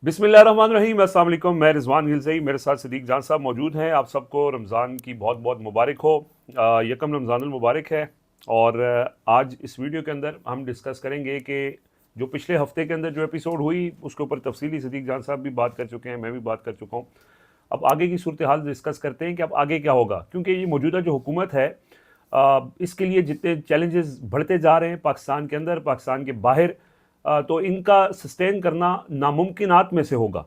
बिस्मिल्लाहिर्रहमानिर्रहीम, अस्सलाम वालेकुम। मैं रिजवान हिलज़ई, मेरे साथ सदीक जान साहब मौजूद हैं। आप सबको रमज़ान की बहुत बहुत मुबारक हो। यकम रमज़ानुल मुबारक है। और आज इस वीडियो के अंदर हम डिस्कस करेंगे कि जो पिछले हफ्ते के अंदर जो एपिसोड हुई उसके ऊपर तफसीली सदीक जान साहब भी बात कर चुके हैं, मैं भी बात कर चुका हूँ। अब आगे की सूरत हाल डिस्कस करते हैं कि अब आगे क्या होगा, क्योंकि ये मौजूदा जो हुकूमत है इसके लिए जितने चैलेंजेस बढ़ते जा रहे हैं पाकिस्तान के अंदर, पाकिस्तान के बाहर, तो इनका सस्टेन करना नामुमकिनात में से होगा।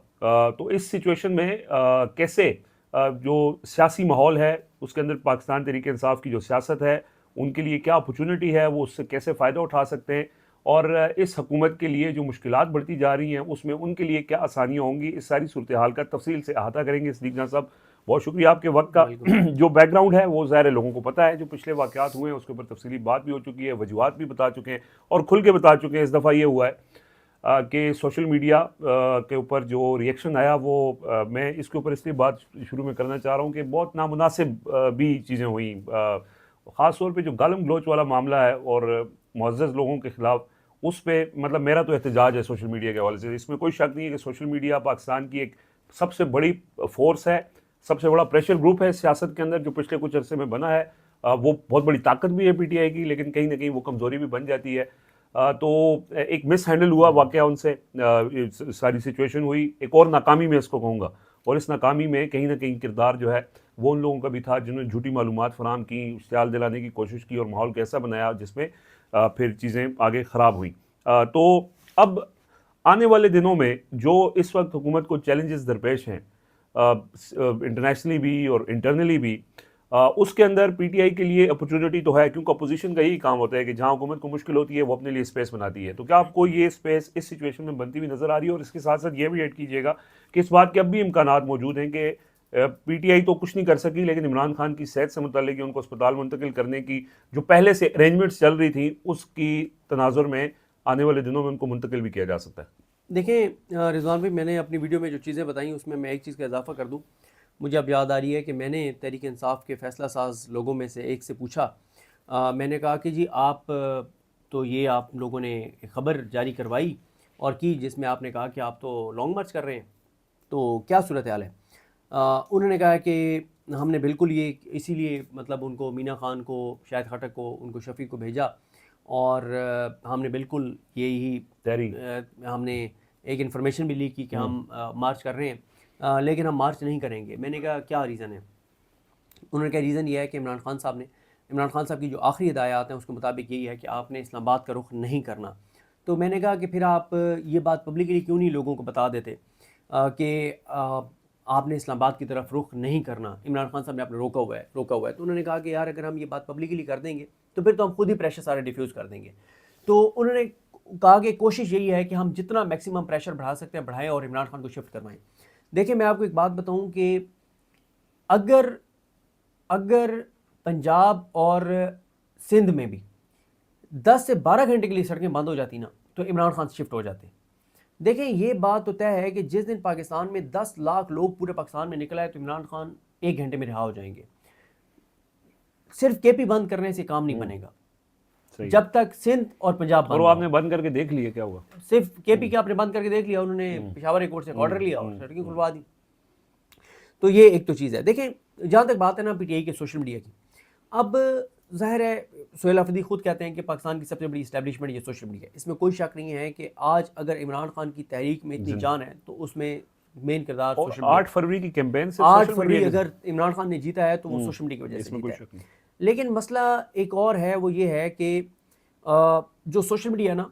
तो इस सिचुएशन में कैसे जो सियासी माहौल है उसके अंदर पाकिस्तान तहरीक इंसाफ की जो सियासत है उनके लिए क्या अपॉर्चुनिटी है, वो उससे कैसे फ़ायदा उठा सकते हैं, और इस हुकूमत के लिए जो मुश्किलात बढ़ती जा रही हैं उसमें उनके लिए क्या आसानियाँ होंगी, इस सारी सूरत हाल का तफसील से अहाता करेंगे। सदीक जान साहब, बहुत शुक्रिया आपके वक्त का। जो बैकग्राउंड है वो ज़ाहिर लोगों को पता है, जो पिछले वाक़यात हुए हैं उसके ऊपर तफसीली बात भी हो चुकी है, वजूहात भी बता चुके हैं और खुल के बता चुके हैं। इस दफ़ा ये हुआ है कि सोशल मीडिया के ऊपर जो रिएक्शन आया वो मैं इसके ऊपर इसलिए बात शुरू में करना चाह रहा हूँ कि बहुत नामुनासिब भी चीज़ें हुई, ख़ास तौर पे जो गालम गलोच वाला मामला है और मुअज़्ज़ज़ लोगों के ख़िलाफ़, उस पे मतलब मेरा तो एहतजाज है सोशल मीडिया के हवाले से। इसमें कोई शक नहीं है कि सोशल मीडिया पाकिस्तान की एक सबसे बड़ी फोर्स है, सबसे बड़ा प्रेशर ग्रुप है सियासत के अंदर जो पिछले कुछ अरसे में बना है। वो बहुत बड़ी ताकत भी है पीटीआई की, लेकिन कहीं ना कहीं वो कमज़ोरी भी बन जाती है। तो एक मिस हैंडल हुआ वाक़या उनसे, सारी सिचुएशन हुई, एक और नाकामी मैं इसको कहूँगा। और इस नाकामी में कहीं ना कहीं किरदार जो है वो उन लोगों का भी था जिन्होंने झूठी मालूमात फराम की, ख्याल दिलाने की कोशिश की और माहौल कैसा बनाया जिसमें फिर चीज़ें आगे ख़राब हुई। तो अब आने वाले दिनों में जो इस वक्त हुकूमत को चैलेंजेस दरपेश हैं, इंटरनेशनली भी और इंटरनली भी, उसके अंदर पीटीआई के लिए अपॉर्चुनिटी तो है, क्योंकि अपोजिशन का यही काम होता है कि जहां हुकूमत को मुश्किल होती है वो अपने लिए स्पेस बनाती है। तो क्या आपको ये स्पेस इस सिचुएशन में बनती हुई नज़र आ रही है? और इसके साथ साथ ये भी ऐड कीजिएगा कि इस बात के अब भी इम्कानात मौजूद हैं कि पीटीआई तो कुछ नहीं कर सकी, लेकिन इमरान खान की सेहत से मुतल्लिक उनको अस्पताल मुंतकिल करने की जो पहले से अरेंजमेंट्स चल रही थी उसकी तनाजुर में आने वाले दिनों में उनको मुंतकिल भी किया जा सकता है। देखें रिजवान भाई, मैंने अपनी वीडियो में जो चीज़ें बताई उसमें मैं एक चीज़ का इजाफा कर दूं। मुझे अब याद आ रही है कि मैंने तहरीक इंसाफ के फ़ैसला साज लोगों में से एक से पूछा। मैंने कहा कि जी आप तो ये आप लोगों ने ख़बर जारी करवाई और की जिसमें आपने कहा कि आप तो लॉन्ग मार्च कर रहे हैं, तो क्या सूरत हाल है। उन्होंने कहा कि हमने बिल्कुल ये इसीलिए मतलब उनको मीना खान को, शाहिद खटक को, उनको शफ़ी को भेजा और हमने बिल्कुल यही हमने एक इन्फॉर्मेशन भी ली कि हम मार्च कर रहे हैं, लेकिन हम मार्च नहीं करेंगे। मैंने कहा क्या रीज़न है। उन्होंने कहा रीज़न ये है कि इमरान खान साहब की जो आखिरी हिदायत हैं उसके मुताबिक यही है कि आपने इस्लामाबाद का रुख नहीं करना। तो मैंने कहा कि फिर आप ये बात पब्लिकली क्यों नहीं लोगों को बता देते कि आपने इस्लामाबाद की तरफ रुख नहीं करना, इमरान खान साहब ने आपने रोका हुआ है। तो उन्होंने कहा कि यार अगर हम ये बात पब्लिकली कर देंगे तो फिर तो हम खुद ही प्रेशर सारे डिफ्यूज़ कर देंगे। तो उन्होंने कहा कि कोशिश यही है कि हम जितना मैक्सिमम प्रेशर बढ़ा सकते हैं बढ़ाएं और इमरान खान को शिफ्ट करवाएं। देखिए मैं आपको एक बात बताऊं कि अगर अगर पंजाब और सिंध में भी 10 से 12 घंटे के लिए सड़कें बंद हो जाती ना तो इमरान खान शिफ्ट हो जाते। देखें ये बात तो तय है कि जिस दिन पाकिस्तान में 10 लाख लोग पूरे पाकिस्तान में निकल आए तो इमरान खान 1 घंटे में रिहा हो जाएंगे। सिर्फ केपी बंद करने से काम नहीं बनेगा जब तक सिंध और पंजाब बंद। और वो आपने बंद करके देख लिया क्या हुआ? सिर्फ केपी के आपने बंद करके देख लिया, उन्होंने पेशावर कोर्ट से ऑर्डर लिया और सड़कें खुलवा दी। तो ये एक तो चीज़ है। देखें जहाँ तक बात है ना पीटीआई के सोशल मीडिया की, अब ज़ाहिर है सोहेल अफरीदी खुद कहते हैं कि पाकिस्तान की सबसे बड़ी इस्टेब्लिशमेंट ये सोशल मीडिया। इसमें कोई शक नहीं है कि आज अगर इमरान खान की तहरीक में इतनी जान है तो उसमें मेन किरदार सोशल मीडिया। 8 फरवरी की कैंपेन से 8 फरवरी अगर इमरान खान ने जीता है तो वो सोशल मीडिया की वजह से इसमें कोई जीता शक है। नहीं। लेकिन मसला एक और है, वो ये है कि जो सोशल मीडिया ना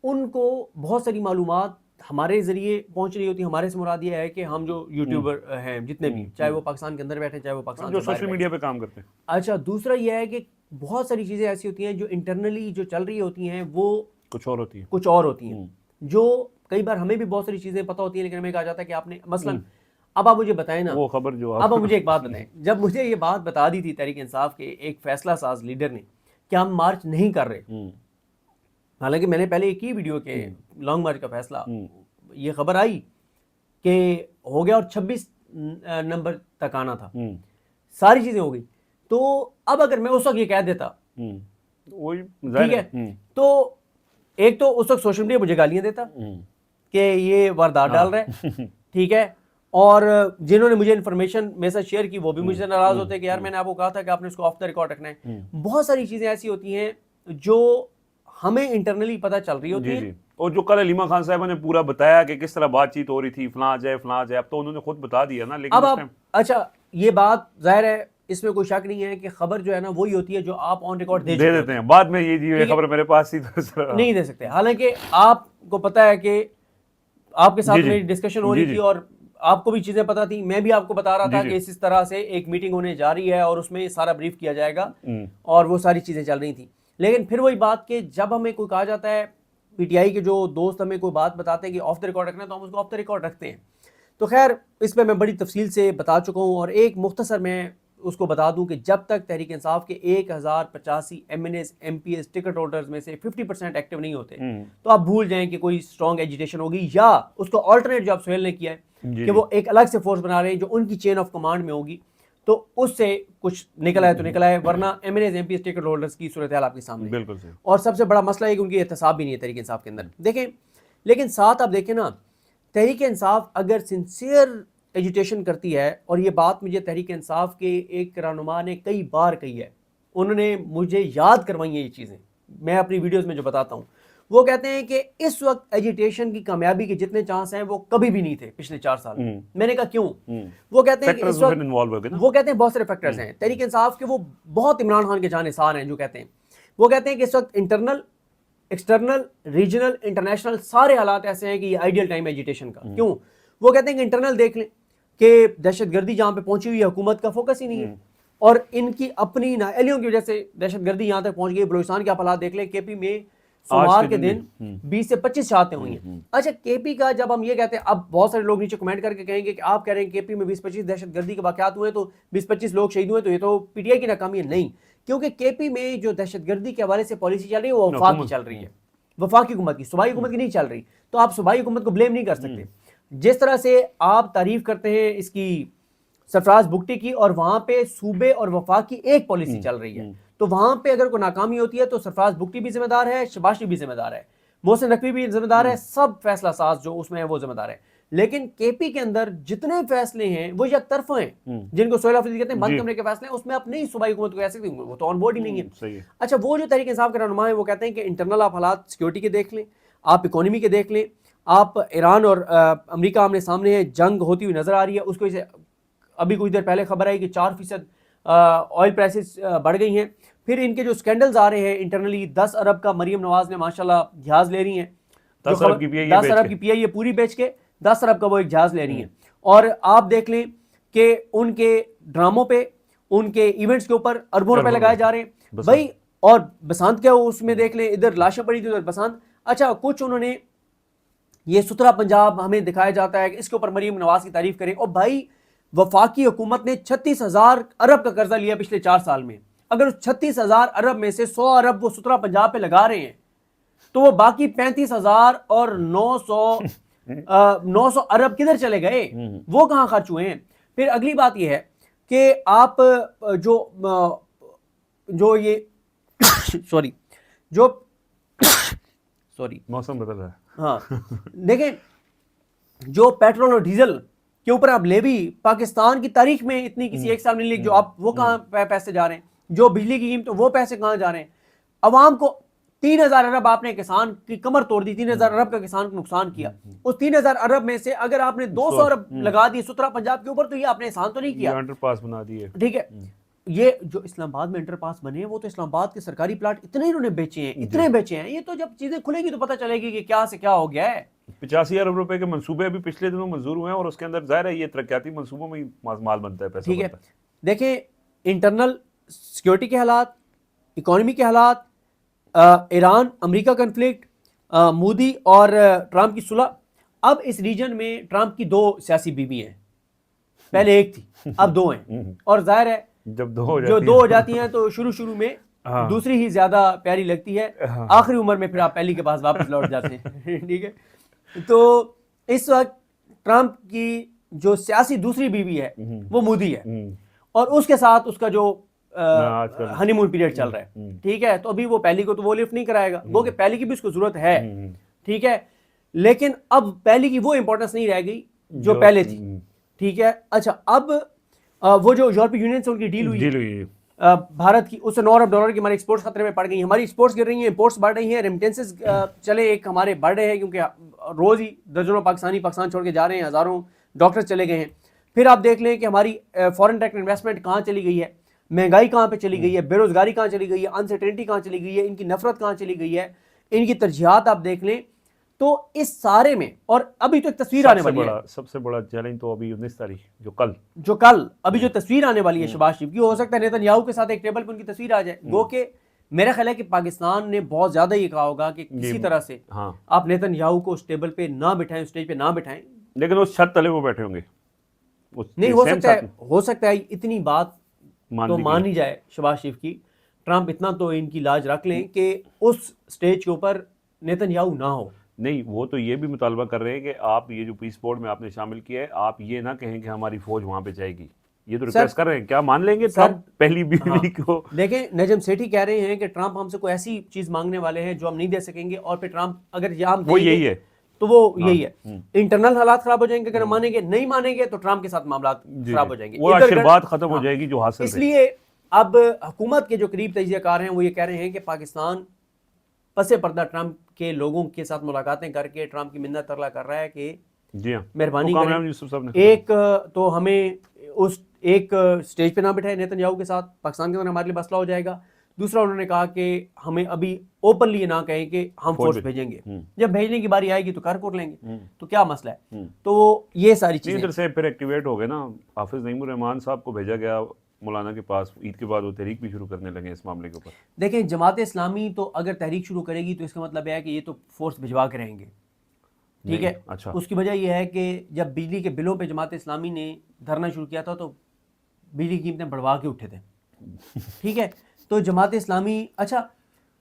उनको बहुत सारी मालूमात हमारे ज़रिए पहुंच रही होती है। हमारे से मुराद ये है कि हम जो यूट्यूबर हैं जितने भी, चाहे वो पाकिस्तान के अंदर बैठे चाहे वो पाकिस्तान जो से बाहर सोशल मीडिया पे काम करते हैं। अच्छा, दूसरा ये है कि बहुत सारी चीज़ें ऐसी होती हैं जो इंटरनली जो चल रही होती हैं वो कुछ और होती है, जो कई बार हमें भी बहुत सारी चीज़ें पता होती हैं लेकिन हमें कहा जाता है कि आपने मसलन अब आप मुझे बताएं ना वो खबर जो अब आप मुझे एक बात बताएं, जब मुझे ये बात बता दी थी तहरीक इंसाफ के एक फैसला साज लीडर ने कि हम मार्च नहीं कर रहे, हालांकि मैंने पहले एक ही वीडियो के लॉन्ग मार्च का फैसला, ये खबर आई कि हो गया और 26 नंबर तक आना था, सारी चीज़ें हो गई। तो अब अगर मैं उस वक्त ये कह देता ठीक है, तो एक तो उस वक्त सोशल मीडिया मुझे गालियां देता कि ये वारदात डाल रहा है, ठीक है। और जिन्होंने मुझे इन्फॉर्मेशन मेरे साथ शेयर की वो भी मुझसे नाराज होते हैं कि यार मैंने आपको कहा था कि आपने इसको ऑफ द रिकॉर्ड रखना है। बहुत सारी चीजें ऐसी होती हैं जो हमें इंटरनली पता चल रही होती जी है। जी। और जो कल हलीमा खान साहब ने पूरा बताया कि किस तरह बातचीत हो रही थी, फलां जाए अब तो उन्होंने खुद बता दिया ना, लेकिन अब उस आप टाइम अच्छा, ये बात जाहिर है, इसमें कोई शक नहीं है कि खबर जो है ना वही होती है जो आप ऑन रिकॉर्ड दे दे चुके देते होते हैं। हैं बाद में, ये जी ये ठीक है, खबर मेरे पास थी तो इस तरह। नहीं दे सकते। हालांकि आपको पता है कि आपके साथ जी जी मेरी डिस्कशन हो जी रही जी थी और आपको भी चीजें पता थी, मैं भी आपको बता रहा जी था जी। कि इस तरह से एक मीटिंग होने जा रही है और उसमें सारा ब्रीफ किया जाएगा हम्म, और वो सारी चीजें चल रही थी। लेकिन फिर वही बात कि जब हमें कोई कहा जाता है, पीटीआई के जो दोस्त हमें कोई बात बताते हैं कि ऑफ द रिकॉर्ड रखना है, तो हम उसको ऑफ द रिकॉर्ड रखते हैं। तो खैर इस पर मैं बड़ी तफसील से बता चुका हूँ और एक मुख्तसर मैं उसको बता दूं कि जब तक तहरीक इंसाफ के 1085 MNAs MPs टिकट होल्डर्स में से 50% एक्टिव नहीं होते तो आप भूल जाएं कि कोई स्ट्रॉन्ग एजिटेशन होगी, या उसको ऑल्टरनेट जो आप सुहेल ने किया है जी कि जी वो एक अलग से फोर्स बना रहे हैं जो उनकी चेन ऑफ कमांड में होगी, तो उससे कुछ निकला है तो निकला है, वरना MNAs MPs टिकट होल्डर्स की सूरत हाल आपके सामने है। बिल्कुल सही। और सबसे बड़ा मसला है कि उनकी एहतसाब भी नहीं है तहरीक इंसाफ के अंदर, देखें। लेकिन साथ आप देखें ना, तहरीक इंसाफ अगर सिंसियर एजुटेशन करती है, और ये बात मुझे तहरीक इंसाफ के एक रहनुमा ने कई बार कही है, उन्होंने मुझे याद करवाई है ये चीज़ें, मैं अपनी वीडियोस में जो बताता हूँ। वो कहते हैं कि इस वक्त एजुटेशन की कामयाबी के जितने चांस हैं वो कभी भी नहीं थे पिछले 4 साल में। मैंने कहा क्यों? वो कहते हैं कि फैक्टर्स इस फिर वक्त, इन्वॉल्व हो गए ना। वो कहते हैं बहुत सारे फैक्टर्स हैं तहरीक इंसाफ के, वो बहुत इमरान खान के जानिसार हैं जो कहते हैं, वो कहते हैं कि इस वक्त इंटरनल, एक्सटर्नल, रीजनल, इंटरनेशनल सारे हालात ऐसे हैं कि ये आइडियल टाइम एजुटेशन का। क्यों? वो कहते हैं कि इंटरनल देख लें कि दहशतगर्दी जहां पे पहुंची हुई है, हुकूमत का फोकस ही नहीं है और इनकी अपनी नाअहलियों की वजह से दहशतगर्दी यहां तक पहुंच गई। बलूचिस्तान के आप हालात देख लें, केपी में सोमवार के दिन 20 से 25 शहादतें हुई हैं। अच्छा, केपी का जब हम ये कहते हैं, अब बहुत सारे लोग नीचे कमेंट करके कहेंगे कि आप कह रहे हैं केपी में 20-25 दहशतगर्दी के वाकयात हुए तो 20-25 लोग शहीद हुए, तो ये तो पीटीआई की नाकामी है। नहीं, क्योंकि केपी में जो दहशतगर्दी के हवाले से पॉलिसी चल रही है वो वफाक की चल रही है, वफाकी हुकूमत की, सूबाई हुकूमत की नहीं चल रही। तो आप सूबाई हुकूमत को ब्लेम नहीं कर सकते। जिस तरह से आप तारीफ करते हैं इसकी सरफराज बुगटी की, और वहां पे सूबे और वफाक की एक पॉलिसी चल रही है, तो वहां पे अगर कोई नाकामी होती है तो सरफराज बुगटी भी जिम्मेदार है, शबाशी भी जिम्मेदार है, मोहसिन नकवी भी जिम्मेदार है, सब फैसला साज जो उसमें है वो जिम्मेदार है। लेकिन केपी के अंदर जितने फैसले हैं वो एक तरफा हैं, जिनको सोहेल हफीज कहते हैं बंद कमरे के फैसले हैं, उसमें आप नहीं सूबाई हुकूमत को कह सकते, वो तो ऑन बोर्ड ही नहीं है। सही है। अच्छा, वो जो तहरीक इंसाफ के रहनुमा है वो कहते हैं कि इंटरनल आप हालात सिक्योरिटी के देख लें, आप इकोनॉमी के देख लें, आप ईरान और अमेरिका आमने सामने है, जंग होती हुई नजर आ रही है, उसको इसे अभी कुछ देर पहले खबर आई कि 4% ऑयल प्राइसेस बढ़ गई हैं। फिर इनके जो स्कैंडल्स आ रहे हैं इंटरनली, 10 अरब का मरीम नवाज ने माशाल्लाह जहाज ले रही हैं, 10 अरब की पीआईए 10 अरब की पीआईए पूरी बेच के 10 अरब का वो एक जहाज ले रही हैं। और आप देख लें कि उनके ड्रामों पे, उनके इवेंट्स के ऊपर अरबों रुपए लगाए जा रहे हैं भाई। और बसंत क्या हो उसमें देख लें, इधर लाशें पड़ी थी उधर बसंत। अच्छा, कुछ उन्होंने ये सुतरा पंजाब हमें दिखाया जाता है कि इसके ऊपर मरीम नवाज की तारीफ करें, और भाई वफाकी हुकूमत ने 36,000 अरब का कर्जा लिया पिछले 4 साल में। अगर उस 36,000 अरब में से 100 अरब वो सुतरा पंजाब पे लगा रहे हैं तो वो बाकी 35,000 और 900 अरब किधर चले गए, वो कहां खर्च हुए हैं। फिर अगली बात यह है कि आप जो ये सॉरी जो सॉरी मौसम बदल रहा है। हाँ, देखें, जो पेट्रोल और डीजल के ऊपर आप लेवी पाकिस्तान की तारीख में इतनी किसी एक साल में नहीं, जो आप वो कहां पैसे जा रहे हैं, जो बिजली की कीमत वो पैसे कहां जा रहे हैं। अवाम को 3,000 अरब आपने किसान की कमर तोड़ दी, 3,000 अरब का किसान को नुकसान किया। उस 3,000 अरब में से अगर आपने 200 अरब लगा दिए सुतरा पंजाब के ऊपर, तो ये आपने एहसान तो नहीं किया, अंडरपास बना दिए। ठीक है। ये जो इस्लामाबाद में अंडरपास बने हैं वो तो इस्लामाबाद के सरकारी प्लाट इतने इन्होंने बेचे हैं, इतने बेचे हैं, ये तो जब चीजें खुलेंगी तो पता चलेगी कि क्या से क्या हो गया है। 85 अरब रुपए के मंसूबे अभी पिछले दिनों मंजूर हुए हैं और उसके अंदर जाहिर है ये तरक्याती मंसूबों में ही माल बनता है, पैसा ठीक है। बनता है। देखें, इंटरनल सिक्योरिटी के हालात, इकोनॉमी के हालात, ईरान अमेरिका कन्फ्लिक्ट, मोदी और ट्रंप की सुलह। अब इस रीजन में ट्रंप की 2 सियासी बीवी हैं, पहले एक थी अब 2 हैं, और जाहिर है जब 2 हो जाती हैं तो शुरू में दूसरी ही ज्यादा प्यारी लगती है, आखिरी उम्र में फिर आप पहली के पास वापस लौट जाते हैं। ठीक है। तो इस वक्त ट्रंप की जो सियासी दूसरी बीवी है वो मोदी है, और उसके साथ उसका जो हनीमून पीरियड चल रहा है, ठीक है। तो अभी वो पहली को तो वो लिफ्ट नहीं कराएगा, वो कि पहली की भी उसको जरूरत है, ठीक है। लेकिन अब पहले की वो इंपॉर्टेंस नहीं रह गई जो पहले थी। ठीक है, अच्छा अब वो जो यूरोपीय यूनियन से उनकी डील हुई भारत की, उससे 9 अरब डॉलर की हमारी एक्सपोर्ट्स खतरे में पड़ गई, हमारी एक्सपोर्ट्स गिर रही हैं, इंपोर्ट्स बढ़ रही हैं, रेमिटेंसेस चले एक हमारे बढ़ रहे हैं क्योंकि रोज ही दर्जनों पाकिस्तान छोड़ के जा रहे हैं, हजारों डॉक्टर्स चले गए हैं। फिर आप देख लें कि हमारी फॉरेन डायरेक्ट इन्वेस्टमेंट कहाँ चली गई है, महंगाई कहाँ पे चली गई है, बेरोजगारी कहाँ चली गई है, अनसर्टेनिटी कहाँ चली गई है, इनकी नफरत कहाँ चली गई है, इनकी तरजीहात आप देख लें। तो इस सारे में, और अभी तो एक तस्वीर आने वाली है, सबसे बड़ा चैलेंज तो अभी 19 तारीख जो कल अभी जो तस्वीर आने वाली है शहबाज शरीफ की, हो सकता है नेतन्याहू के साथ एक टेबल पर उनकी तस्वीर आ जाए। गो के मेरा ख्याल है कि पाकिस्तान ने बहुत ज्यादा ये कहा होगा कि किसी तरह से आप नेतन्याहू को उस टेबल पे ना बिठाएं, स्टेज पे ना बिठाएं, लेकिन उस छत तले वो बैठे होंगे नहीं हो सकता है इतनी बात तो मान ही जाए शहबाज शरीफ की, ट्रंप इतना तो इनकी लाज रख लें कि उस स्टेज के ऊपर नेतन्याहू ना हो। नहीं, वो तो ये भी मुतालबा कर रहे हैं कि आप ये जो पीस बोर्ड में आपने शामिल किया है, आप ये ना कहें कि हमारी फौज वहां पे जाएगी, ये तो रिक्वेस्ट कर रहे हैं। क्या मान लेंगे ट्रंप पहली बीवी को? देखें, नजम सेठी कह रहे हैं कि ट्रंप हमसे कोई ऐसी चीज मांगने वाले हैं जो हम नहीं दे सकेंगे, और फिर ट्रंप अगर हम वो यही है तो वो यही है, इंटरनल हालात खराब हो जाएंगे अगर मानेंगे, नहीं मानेंगे तो ट्रंप के साथ मामला खराब हो जाएंगे, वो आशीर्वाद खत्म हो जाएगी जो हासिल। इसलिए अब हुकूमत के जो करीब तजियाकार हैं वो ये कह रहे हैं कि पाकिस्तान पसे पर्दा ट्रंप के लोगों के साथ मुलाकातें करके ट्रंप की मिन्नत तरला कर रहा है कि जी हाँ, मेहरबानी करें, एक तो हमें उस एक स्टेज पे ना बिठाए नेतन्याहू के साथ, पाकिस्तान के अंदर हमारे लिए मसला हो जाएगा। दूसरा उन्होंने कहा कि हमें अभी ओपनली ये ना कहें कि हम फोर्स भेजेंगे, जब भेजने की बारी आएगी तो कर लेंगे, तो क्या मसला है। तो ये सारी चीजें इधर से फिर एक्टिवेट हो गए ना, हाफिज नईमुर रहमान साहब को भेजा गया मौलाना के पास, ईद के बाद वो तहरीक भी शुरू करने लगे इस मामले के ऊपर। देखें, जमात इस्लामी तो अगर तहरीक शुरू करेगी तो इसका मतलब है कि ये तो फोर्स भिजवा के रहेंगे, ठीक है। अच्छा, उसकी वजह यह है कि जब बिजली के बिलों पे जमात इस्लामी ने धरना शुरू किया था तो बिजली की कीमतें बढ़वा के उठे थे, ठीक है। तो जमात इस्लामी, अच्छा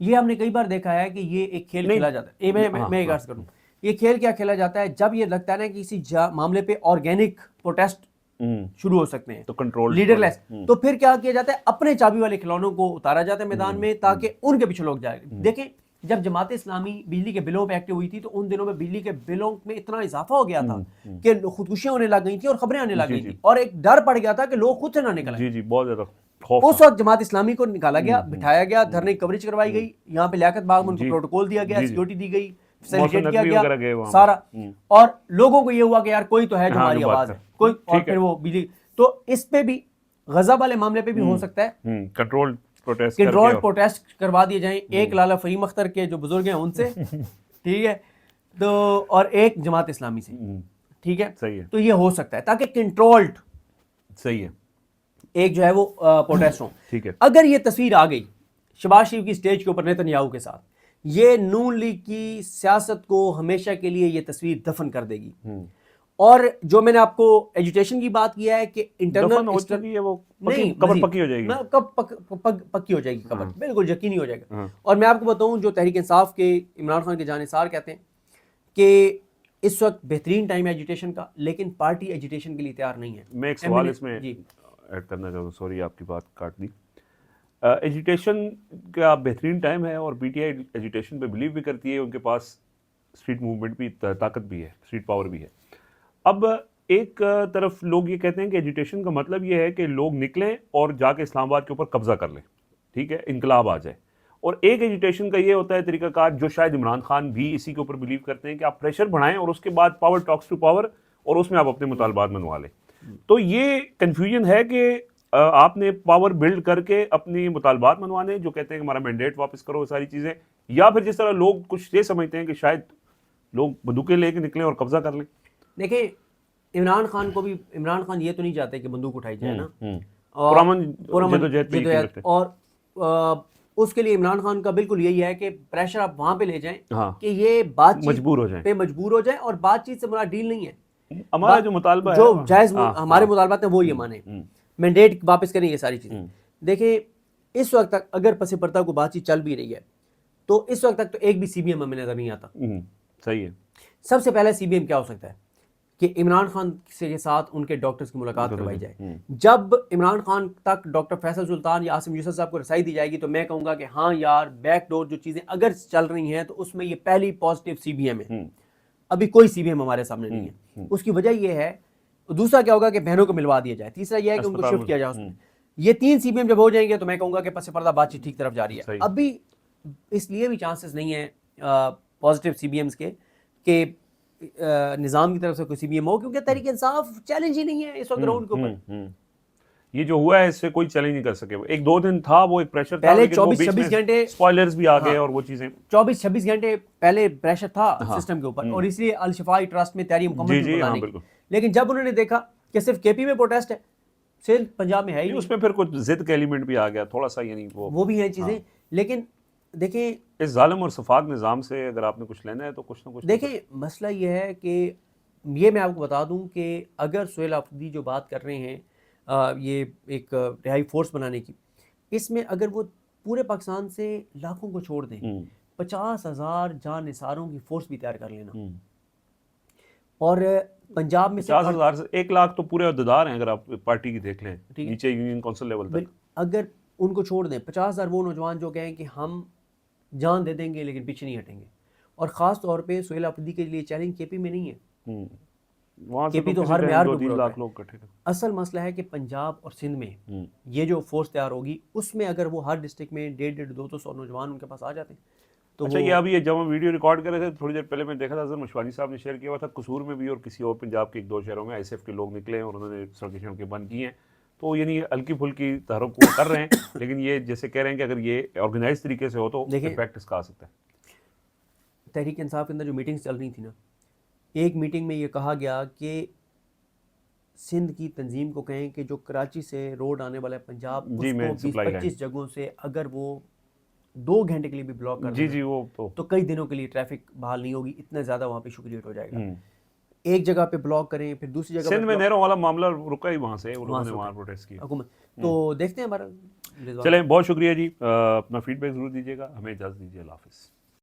ये हमने कई बार देखा है कि ये एक खेल खेला जाता है, मैं एक अर्ज करूँ, ये खेल क्या खेला जाता है, जब ये लगता है ना कि किसी मामले पे ऑर्गेनिक प्रोटेस्ट शुरू हो सकते हैं, तो कंट्रोल लीडरलेस, तो फिर क्या किया जाता है, अपने चाबी वाले खिलौनों को उतारा जाता है मैदान में ताकि उनके पीछे लोग जाए। देखें, जब जमात इस्लामी बिजली के बिलों पे एक्टिव हुई थी तो उन दिनों में बिजली के बिलों में इतना इजाफा हो गया था कि खुदकुशियां होने लग गई थी और खबरें आने लग गई थी, और एक डर पड़ गया था कि लोग खुद से ना निकलें। जी जी, बहुत ज्यादा। उस वक्त जमात इस्लामी को निकाला गया, बिठाया गया, धरने की कवरेज करवाई गई, यहाँ पे लियाकत बाग में उनको प्रोटोकॉल दिया गया, सिक्योरिटी दी गई, फैसिलिटेट किया गया सारा, और लोगों को ये हुआ कि यार कोई तो है जो हमारी आवाज है, कोई, और फिर वो बिजली, तो इस पे भी गजा वाले मामले पे भी हो सकता है कंट्रोल प्रोटेस्ट करवा दिए जाएं, एक लाला फहीम अख्तर के जो बुजुर्ग हैं उनसे, ठीक है, तो और एक जमात इस्लामी से, ठीक है, सही है। तो ये हो सकता है ताकि कंट्रोल्ड, सही है, एक जो है वो प्रोटेस्ट हो, ठीक है। अगर ये तस्वीर आ गई शहबाज शरीफ की स्टेज के ऊपर नेतन्याहू के साथ, ये नून लीग की सियासत को हमेशा के लिए ये तस्वीर दफन कर देगी। और जो मैंने आपको एजुटेशन की बात किया है कि इंटरनल हो चुकी है, वो कबर पक्की हो जाएगी, कब पक्की हो जाएगी कबर, बिल्कुल यकीनी हो जाएगा। और मैं आपको बताऊं, जो तहरीक इंसाफ के इमरान खान के जानिसार कहते हैं कि इस वक्त बेहतरीन टाइम है एजुटेशन का, लेकिन पार्टी एजुटेशन के लिए तैयार नहीं है। मैं एक सवाल इसमें ऐड करना चाहूँगा, सॉरी आपकी बात काट दी। एजुटेशन का बेहतरीन टाइम है और पीटीआई एजुटेशन पे बिलीव भी करती है, उनके पास स्ट्रीट मूवमेंट भी, ताकत भी है, स्ट्रीट पावर भी है। अब एक तरफ लोग ये कहते हैं कि एजुटेशन का मतलब ये है कि लोग निकलें और जाके इस्लामाबाद के ऊपर कब्जा कर लें, ठीक है, इनकलाब आ जाए। और एक एजुटेशन का ये होता है तरीकाकार, जो शायद इमरान खान भी इसी के ऊपर बिलीव करते हैं कि आप प्रेशर बढ़ाएं और उसके बाद पावर टॉक्स टू पावर, और उसमें आप अपने मुतालबात मनवा लें। तो ये कन्फ्यूजन है कि आपने पावर बिल्ड करके अपनी मुतालबात मनवाने, जो कहते हैं कि हमारा मैंडेट वापस करो, सारी चीज़ें, या फिर जिस तरह लोग कुछ ये समझते हैं कि शायद लोग बंदूकें लेके निकलें और कब्जा कर लें। देखिए, इमरान खान ये तो नहीं चाहते कि बंदूक उठाई जाए ना, और उसके लिए इमरान खान का बिल्कुल यही है कि प्रेशर आप वहां पे ले जाएं कि ये बातचीत मजबूर हो जाए, और बातचीत से हमारा डील नहीं है, हमारा जो मुतालबा जो जायज हमारे मुतालबात है वो ये माने, मैंडेट वापस करें, ये सारी चीजें। देखिए, इस वक्त तक अगर पसे पर्दा को बातचीत चल भी रही है तो इस वक्त तक तो एक भी सीबीएम हमें नजर नहीं आता। सही है। सबसे पहले सीबीएम क्या हो सकता है कि इमरान खान के साथ उनके डॉक्टर्स की मुलाकात करवाई जाए। जब इमरान खान तक डॉक्टर फैसल सुल्तान या आसिम यूसुफ साहब को रसाई दी जाएगी तो मैं कहूँगा कि हाँ यार, बैकडोर जो चीज़ें अगर चल रही हैं तो उसमें ये पहली पॉजिटिव सीबीएम है। अभी कोई सीबीएम हमारे सामने नहीं है। उसकी वजह यह है, दूसरा क्या होगा कि बहनों को मिलवा दिया जाए, तीसरा यह है कि उनको शिफ्ट किया जाए उसमें। ये 3 सीबीएम जब हो जाएंगे तो मैं कहूँगा कि पस पर्दा बातचीत ठीक तरफ जा रही है। अभी इसलिए भी चांसेस नहीं है पॉजिटिव सीबीएम्स के कि निज़ाम की तरफ से कोई सीबीएम हो, क्योंकि तहरीक इंसाफ चैलेंज ही नहीं है इस वक्त ग्राउंड के ऊपर। ये जो हुआ है इससे कोई चैलेंज नहीं कर सके। एक दो दिन था वो एक प्रेशर था, पहले लेकिन वो 24-26 घंटे स्पॉयलर्स भी आ गए और वो चीजें 24-26 घंटे पहले प्रेशर था सिस्टम के ऊपर, और इसलिए अल शिफाई ट्रस्ट में तैयारी मुकम्मल थी बनाने की। लेकिन जब उन्होंने देखा कि सिर्फ केपी में प्रोटेस्ट है, सिर्फ पंजाब में है ही नहीं, उसमें फिर कुछ जिद का एलिमेंट भी आ गया थोड़ा सा, यानी वो भी है चीजें। लेकिन देखें, इस जालिम और शफाक निज़ाम से अगर आपने कुछ लेना है तो कुछ ना कुछ देखें, मसला ये है कि ये मैं आपको बता दूं कि अगर सुहेल आफरीदी जो बात कर रहे हैं ये एक रिहाई फोर्स बनाने की, इसमें अगर वो पूरे पाकिस्तान से लाखों को छोड़ दें, 50,000 जान निसारों की फोर्स भी तैयार कर लेना, और पंजाब में 50,000 से 1 लाख तो पूरे अहदेदार हैं अगर आप पार्टी की देख लें, नीचे यूनियन काउंसिल लेवल तक। अगर उनको छोड़ दें, 50,000 वो नौजवान जो कहें कि हम जान दे देंगे लेकिन पीछे नहीं हटेंगे, और ख़ास तौर पे सुहेल आफरीदी के लिए चैलेंज केपी में नहीं है। केपी तो हर म्यार पे पूरा होता है। असल मसला है कि पंजाब और सिंध में ये जो फोर्स तैयार होगी, उसमें अगर वो हर डिस्ट्रिक्ट में 150-200 नौजवान उनके पास आ जाते हैं तो अच्छा, ये अभी जब हम वीडियो रिकॉर्ड कर रहे थे थोड़ी देर पहले मैं देखा था, अजहर मशवानी साहब ने शेयर किया हुआ था, कसूर में भी और किसी और पंजाब के 1-2 शहरों में आईएसएफ के लोग निकले हैं और उन्होंने सड़कें बंद की हैं। तो यानी हल्की फुल्की तहरुक कर रहे हैं, लेकिन ये जैसे कह रहे हैं कि अगर ये ऑर्गेनाइज तरीके से हो तो इम्पैक्ट इसका आ सकता है। तहरीक इंसाफ के अंदर जो मीटिंग्स चल रही थी ना, एक मीटिंग में ये कहा गया कि सिंध की तंजीम को कहें कि जो कराची से रोड आने वाला है पंजाब, उसको 20-25 जगहों से अगर वो 2 घंटे के लिए भी ब्लॉक कर जी वो तो कई दिनों के लिए ट्रैफिक बहाल नहीं होगी, इतना ज़्यादा वहाँ पे इशू क्रिएट हो जाएगा। एक जगह पे ब्लॉक करें, फिर दूसरी जगह सिंध में नहरों वाला मामला रुका ही वहाँ से, उन्होंने वहाँ प्रोटेस्ट किया। तो देखते हैं हमारा। चलें, बहुत शुक्रिया जी, अपना फीडबैक ज़रूर दीजिएगा, हमें इजाज़त दीजिए, अल्लाह हाफ़िज़।